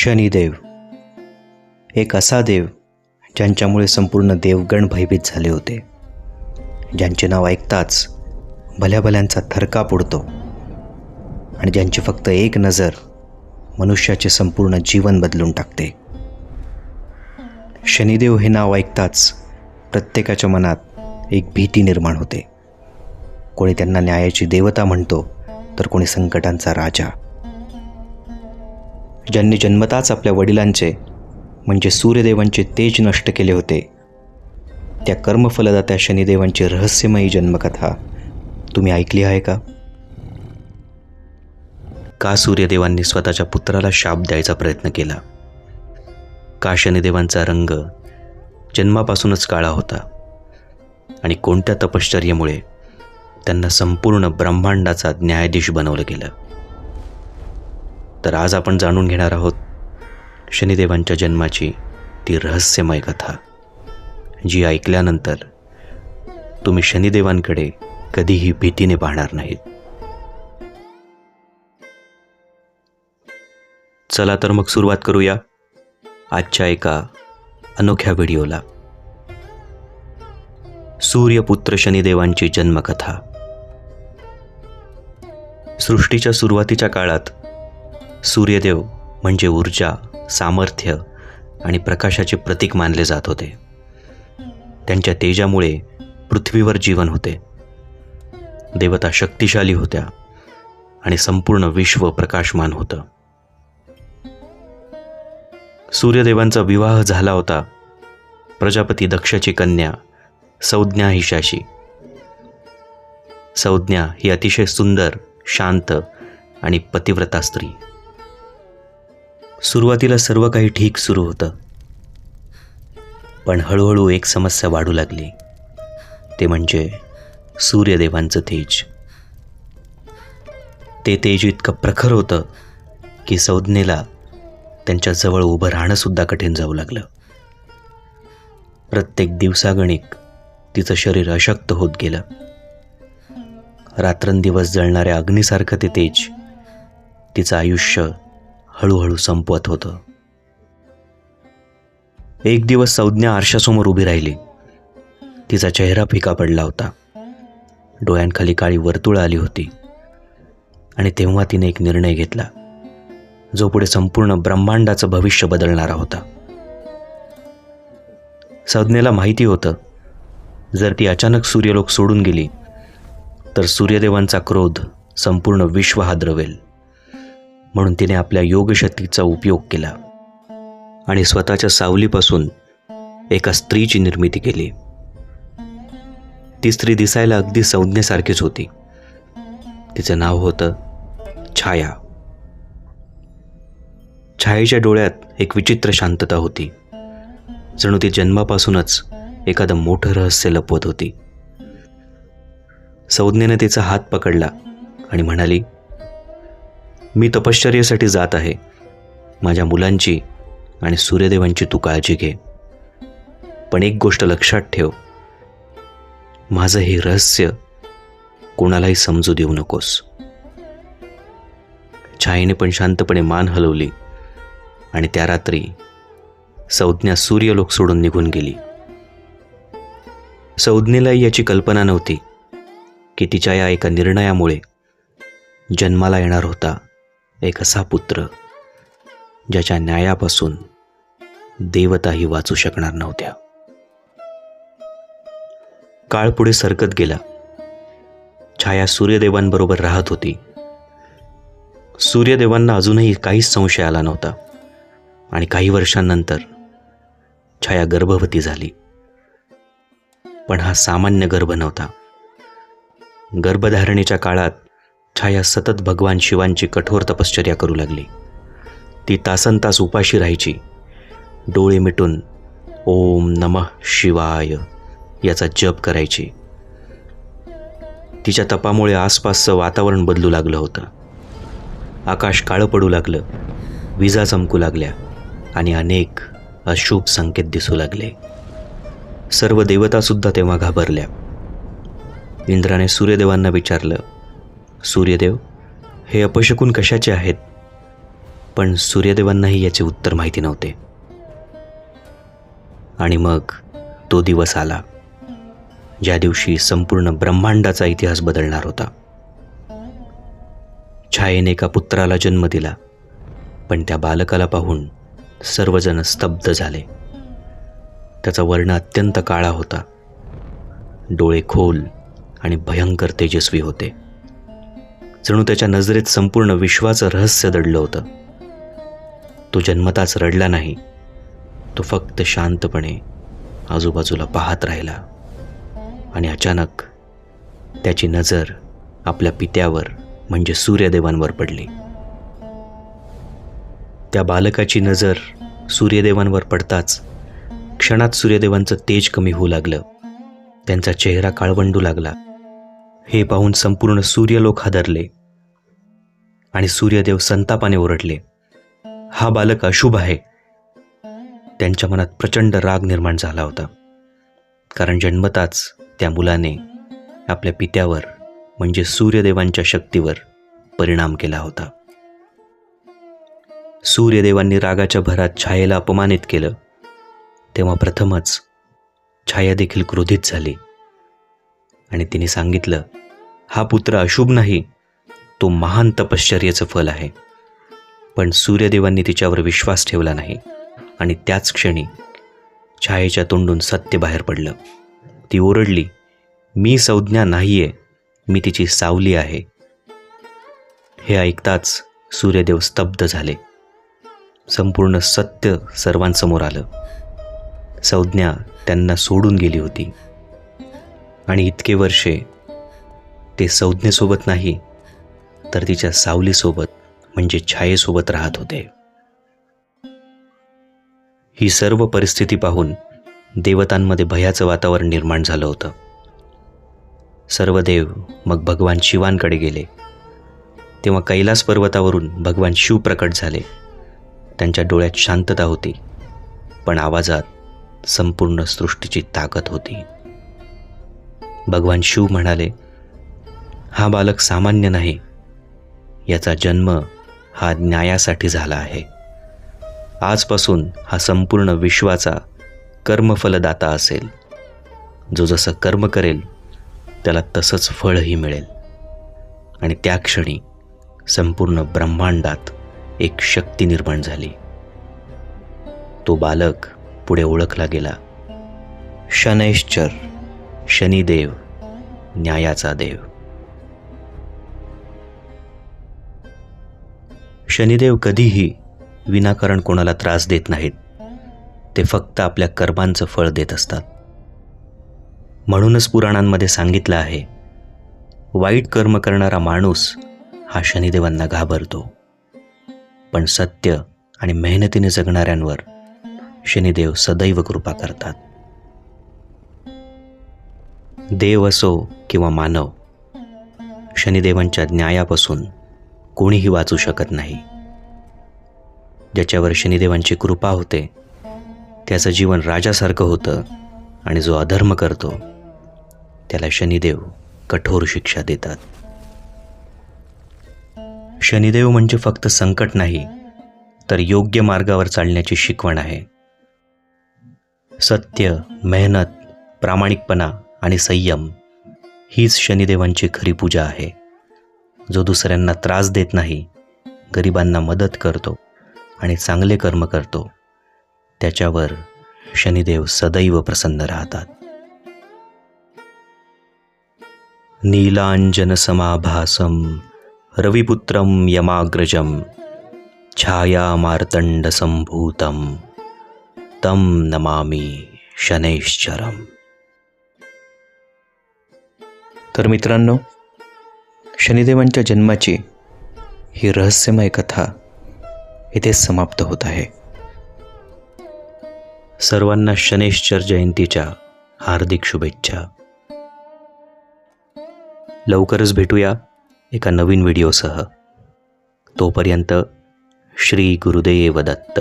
शनिदेव एक असा देव ज्यांच्यामुळे संपूर्ण देवगण भयभीत झाले होते, ज्यांचे नाव ऐकताच भल्याभल्यांचा थरकाप उडतो आणि ज्यांची फक्त एक नजर मनुष्याचे संपूर्ण जीवन बदलून टाकते. शनिदेव हे नाव ऐकताच प्रत्येकाच्या मनात एक भीती निर्माण होते. कोणी त्यांना न्यायाची देवता म्हणतो, तर कोणी संकटांचा राजा. ज्यांनी जन्मताच आपल्या वडिलांचे म्हणजे सूर्यदेवांचे तेज नष्ट केले होते, त्या कर्मफलदात्या शनिदेवांची रहस्यमयी जन्मकथा तुम्ही ऐकली आहे का? का सूर्यदेवांनी स्वतःच्या पुत्राला शाप द्यायचा प्रयत्न केला? का शनिदेवांचा रंग जन्मापासूनच काळा होता? आणि कोणत्या तपश्चर्येमुळे त्यांना संपूर्ण ब्रह्मांडाचा न्यायाधीश बनवलं गेलं? तर आज आपण जाणून घेणार आहोत शनिदेवांच्या जन्माची ती रहस्यमय कथा, जी ऐकल्यानंतर तुम्ही शनिदेवांकडे कधीही भीतीने पाहणार नाहीत. चला तर मग सुरुवात करूया आजच्या एका अनोख्या व्हिडिओला. सूर्यपुत्र शनिदेवांची जन्मकथा. सृष्टीच्या सुरुवातीच्या काळात सूर्यदेव म्हणजे ऊर्जा, सामर्थ्य आणि प्रकाशाचे प्रतीक मानले जात होते. त्यांच्या तेजामुळे पृथ्वीवर जीवन होते. देवता शक्तिशाली होत्या आणि संपूर्ण विश्व प्रकाशमान होतं. सूर्यदेवांचा विवाह झाला होता प्रजापती दक्षाची कन्या संज्ञा हिच्याशी. संज्ञा ही अतिशय सुंदर, शांत आणि पतिव्रता स्त्री. सुरुवातीला सर्व काही ठीक सुरू होतं, पण हळूहळू एक समस्या वाढू लागली. ते म्हणजे सूर्यदेवांचं तेज. ते तेज इतकं प्रखर होतं की संज्ञेला त्यांच्याजवळ उभं राहणंसुद्धा कठीण जाऊ लागलं. प्रत्येक दिवसागणिक तिचं शरीर अशक्त होत गेलं. रात्रंदिवस जळणाऱ्या अग्नीसारखं ते तेज तिचं आयुष्य हळूहळू संपवत होतं. एक दिवस संज्ञा आरशासमोर उभी राहिली. तिचा चेहरा फिका पडला होता. डोळ्यांखाली काळी वर्तुळं आली होती. आणि तेव्हा तिने एक निर्णय घेतला, जो पुढे संपूर्ण ब्रह्मांडाचं भविष्य बदलणारा होता. संज्ञेला माहिती होतं, जर ती अचानक सूर्यलोक सोडून गेली तर सूर्यदेवांचा क्रोध संपूर्ण विश्व हादरवेल. म्हणून तिने आपल्या योगशक्तीचा उपयोग केला आणि स्वतःच्या सावलीपासून एका स्त्रीची निर्मिती केली. ती स्त्री दिसायला अगदी संज्ञेसारखीच होती. तिचं नाव होतं छाया. छायेच्या डोळ्यात एक विचित्र शांतता होती, जणू ती जन्मापासूनच एखादं मोठं रहस्य लपवत होती. संज्ञेने तिचा हात पकडला आणि म्हणाली, मी तपश्चर्येसाठी जात आहे. माझ्या मुलांची आणि सूर्यदेवांची तू काळजी घे. पण एक गोष्ट लक्षात ठेव, माझं हे रहस्य कोणालाही समजू देऊ नकोस. छायेने पण शांतपणे मान हलवली आणि त्या रात्री संज्ञा सूर्यलोक सोडून निघून गेली. संज्ञेलाही याची कल्पना नव्हती की तिच्या या एका निर्णयामुळे जन्माला येणार होता एक असा पुत्र ज्याच्या न्यायापासून देवताही वाचू शकणार नव्हत्या. काळ पुढे सरकत गेला. छाया सूर्यदेवांबरोबर राहत होती. सूर्यदेवांना अजूनही काहीच संशय आला नव्हता आणि काही वर्षांनंतर छाया गर्भवती झाली. पण हा सामान्य गर्भ नव्हता. गर्भधारणेच्या काळात छाया सतत भगवान शिवांची कठोर तपश्चर्या करू लागली. ती तासनतास उपाशी राहायची. डोळे मिटून ओम नमः शिवाय याचा जप करायची. तिच्या तपामुळे आसपासचं वातावरण बदलू लागलं होतं. आकाश काळं पडू लागलं, विजा चमकू लागल्या आणि अनेक अशुभ संकेत दिसू लागले. सर्व देवतासुद्धा तेव्हा घाबरल्या. इंद्राने सूर्यदेवांना विचारलं, सूर्यदेव, हे अपशकुन कशाचे आहेत? पण सूर्यदेवांनाही याचे उत्तर माहिती नव्हते. आणि मग तो दिवस आला ज्या दिवशी संपूर्ण ब्रह्मांडाचा इतिहास बदलणार होता. छायेने एका पुत्राला जन्म दिला, पण त्या बालकाला पाहून सर्वजण स्तब्ध झाले. त्याचा वर्ण अत्यंत काळा होता, डोळे खोल आणि भयंकर तेजस्वी होते. जणू त्याच्या नजरेत संपूर्ण विश्वाचं रहस्य दडलं होतं. तो जन्मताच रडला नाही, तो फक्त शांतपणे आजूबाजूला पाहत राहिला. आणि अचानक त्याची नजर आपल्या पित्यावर म्हणजे सूर्यदेवांवर पडली. त्या बालकाची नजर सूर्यदेवांवर पडताच क्षणात सूर्यदेवांचं तेज कमी होऊ लागलं. त्यांचा चेहरा काळवंडू लागला. हे पाहून संपूर्ण सूर्यलोक हादरले आणि सूर्यदेव संतापाने ओरडले, हा बालक अशुभ आहे. त्यांच्या मनात प्रचंड राग निर्माण झाला होता, कारण जन्मताच त्या मुलाने आपल्या पित्यावर म्हणजे सूर्यदेवांच्या शक्तीवर परिणाम केला होता. सूर्यदेवांनी रागाच्या भरात छायेला अपमानित केलं. तेव्हा प्रथमच छाया देखील क्रोधित झाली आणि तिने सांगितलं, हा पुत्र अशुभ नाही, तो महान तपश्चर्याचं फल आहे. पण सूर्यदेवांनी तिच्यावर विश्वास ठेवला नाही आणि त्याच क्षणी छायेच्या तोंडून सत्य बाहेर पडलं. ती ओरडली, मी संज्ञा नाहीये, मी तिची सावली आहे. हे ऐकताच सूर्यदेव स्तब्ध झाले. संपूर्ण सत्य सर्वांसमोर आलं. संज्ञा त्यांना सोडून गेली होती आणि इतके वर्षे ते संज्ञेसोबत नाही तर तिच्या सावलीसोबत म्हणजे छायेसोबत राहत होते. ही सर्व परिस्थिती पाहून देवतांमध्ये भयाचं वातावरण निर्माण झालं होतं. सर्व देव मग भगवान शिवांकडे गेले. तेव्हा कैलास पर्वतावरून भगवान शिव प्रकट झाले. त्यांच्या डोळ्यात शांतता होती, पण आवाजात संपूर्ण सृष्टीची ताकद होती. भगवान शिव म्हणाले, हा बालक सामान्य नाही, याचा जन्म हा न्यायासाठी झाला आहे. आजपासून हा संपूर्ण विश्वाचा कर्मफलदाता असेल. जो जसं कर्म करेल त्याला तसंच फळही मिळेल. आणि त्या क्षणी संपूर्ण ब्रह्मांडात एक शक्ती निर्माण झाली. तो बालक पुढे ओळखला गेला, शनैश्चर, शनिदेव, न्यायाचा देव. शनिदेव कधीही विनाकारण कोणाला त्रास देत नाहीत. ते फक्त आपल्या कर्मांचं फळ देत असतात. म्हणूनच पुराणांमध्ये सांगितलं आहे, वाईट कर्म करणारा माणूस हा शनिदेवांना घाबरतो, पण सत्य आणि मेहनतीने जगणाऱ्यांवर शनिदेव सदैव कृपा करतात. देव असो किंवा मानव, शनिदेवांच्या न्यायापासून कोणीही वाचू शकत नाही. ज्याच्यावर शनिदेवांची कृपा होते त्याचं जीवन राजासारखं होतं, आणि जो अधर्म करतो त्याला शनिदेव कठोर शिक्षा देतात. शनिदेव म्हणजे फक्त संकट नाही, तर योग्य मार्गावर चालण्याची शिकवण आहे. सत्य, मेहनत, प्रामाणिकपणा आणि संयम हीच शनिदेवांची खरी पूजा आहे. जो दुसऱ्यांना त्रास देत नाही, गरिबांना मदत करतो आणि चांगले कर्म करतो, त्याच्यावर शनिदेव सदैव प्रसन्न राहतात. नीलांजनसमाभासं रविपुत्रं यमाग्रजं छायामार्तण्डसम्भूतं तं नमामि शनैश्चरम्. तर मित्रांनो, शनिदेवांच्या जन्माची ही रहस्यमय कथा इथेच समाप्त होत आहे. सर्वांना शनैश्चर जयंतीच्या हार्दिक शुभेच्छा. लवकरच भेटूया एका नवीन व्हिडिओसह. तोपर्यंत श्री गुरुदेव दत्त.